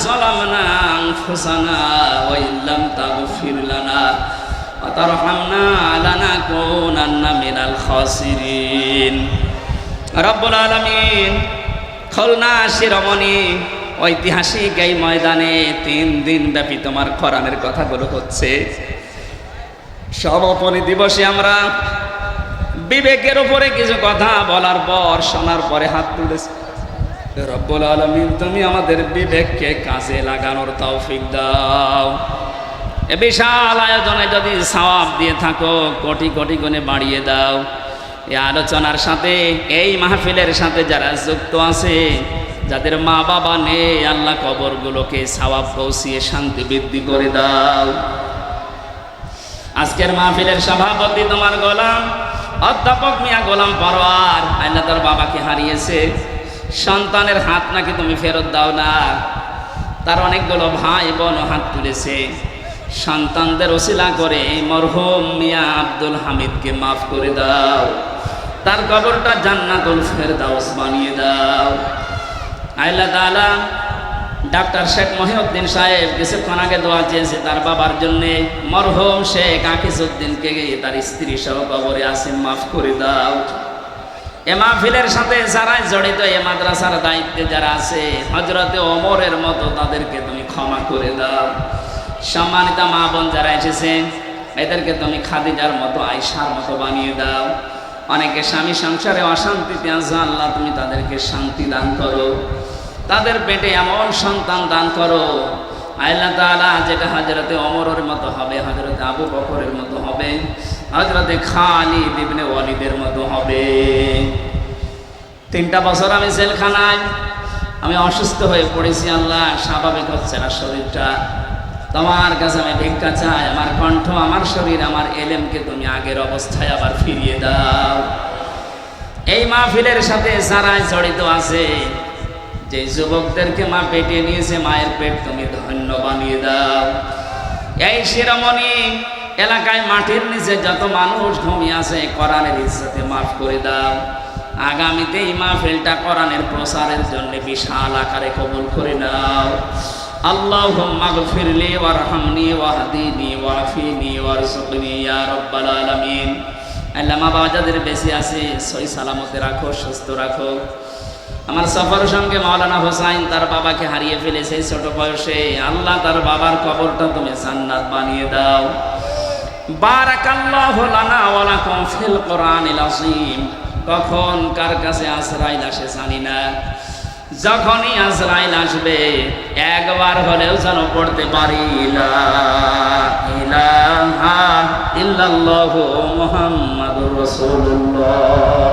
যালামনা আনফুসানা ওয়া ইল্লাম তাগফির লানা ওয়া তারহামনা লানাকুনান্না মিনাল খাসিরিন। রব্বুল আলামিন খুলনা শিরোমণি ঐতিহাসিক এই ময়দানে 3 দিন ব্যাপী তোমার কোরআনের কথাগুলো হচ্ছে। সমাপনী দিবসে আমরা বিবেকের উপরে কিছু কথা বলার পর, শোনার পরে হাত তুলেছি। রব্বুল আলামিন তুমি আমাদের বিবেককে কাজে লাগানোর তৌফিক দাও। এ বিশাল আয়োজনে যদি সওয়াব দিয়ে থাকো কোটি কোটি গুণে বাড়িয়ে দাও। এই আলোচনার সাথে, এই মাহফিলের সাথে যারা যুক্ত আছে, যাদের মা বাবা নেই, আল্লাহ কবরগুলোকে সওয়াব পৌঁছিয়ে শান্তি বৃদ্ধি করে দাও। আজকের মাহফিলের সভাপতি তোমার গোলাম অধ্যাপক মিয়া গোলাম পরোয়ার। আল্লাহ তার বাবাকে হারিয়েছে, সন্তানের হাত নাকি তুমি ফেরত দাও না। তার অনেকগুলো ভাই বোন হাত তুলেছে। সন্তানদের ওসিলা করে মরহুম মিয়া আব্দুল হামিদকে মাফ করে দাও, তার কবরটা জান্নাতুল ফেরদাউস বানিয়ে দাও। আল্লাহ তাআলা ডাক্তার শেখ মহিউদ্দিন সাহেব কিছুক্ষণ আগে দোয়া চেয়েছে তার বাবার জন্যে। মরহুম শেখ আকিজউদ্দিনকে তার স্ত্রী সহ কবরে আসিম মাফ করে দাও। এ মাহফিলের সাথে যারা জড়িত, এ মাদ্রাসার দায়িত্বে যারা আছে, হযরতে ওমরের মতো তাদেরকে তুমি ক্ষমা করে দাও। সম্মানিত মা বোন যারা এসেছেন, এদেরকে তুমি খাদিজার মতো, আয়েশার মতো বানিয়ে দাও। অনেকে স্বামী সংসারে অশান্তিতে আছে, আল্লাহ তুমি তাদেরকে শান্তি দান করো, তাদের পেটে এমন সন্তান দান করো আল্লাহ তাআলা যেটা হযরতে ওমরের মতো হবে, হযরতে আবু বকরের মতো হবে, হযরতে খালিদ ইবনে ওয়ালিদের মতো হবে। 3টা বছর আমি জেলখানায়, আমি অসুস্থ হয়ে পড়েছি। আল্লাহ স্বাভাবিক হচ্ছে না শরীরটা। তোমার কাছে আমি ভিক্ষা চাই, আমার কণ্ঠ, আমার শরীর, আমার এলেমকে তুমি আগের অবস্থায় আবার ফিরিয়ে দাও। এই মাহফিলের সাথে যারা জড়িত আছে, যে যুবকদেরকে মা পেটে নিয়েছে, মায়ের পেট তুমি ধন্য বানিয়ে দাও। এই শিরোমণি এলাকায় মাটির নিচে যত মানুষ ঘুমিয়ে আছে, কোরআনের ইজ্জতে মাফ করে দাও। আগামীতে এই মাহফিলটা কোরআনের প্রচারের জন্য বিশাল আকারে কবুল করে নাও। আল্লাহুম্মা গফিরলি ওয়ারহামনি ওয়াহদিনি ওয়াফিনি ওয়ারযুকনি ইয়া রাব্বাল আলামিন। আল্লাহ মা বাবা যাদের বেঁচে আছে সহি সালামতে রাখো, সুস্থ রাখো। আমার সফর সঙ্গে মাওলানা হোসাইন তার বাবাকে হারিয়ে ফেলেছে ছোট বয়সে। আল্লাহ তার বাবার কবরটা তুমি জান্নাত বানিয়ে দাও। বারাকাল্লাহু লানা ওয়া লাকুম ফিল কোরআনিল আযীম। কখন কার কাছে আজরাইল আসে জানি না, যখনই আজরাইল আসবে একবার হলেও যেন পড়তে পারি লা ইলাহা ইল্লাল্লাহু মুহাম্মাদুর রাসূলুল্লাহ।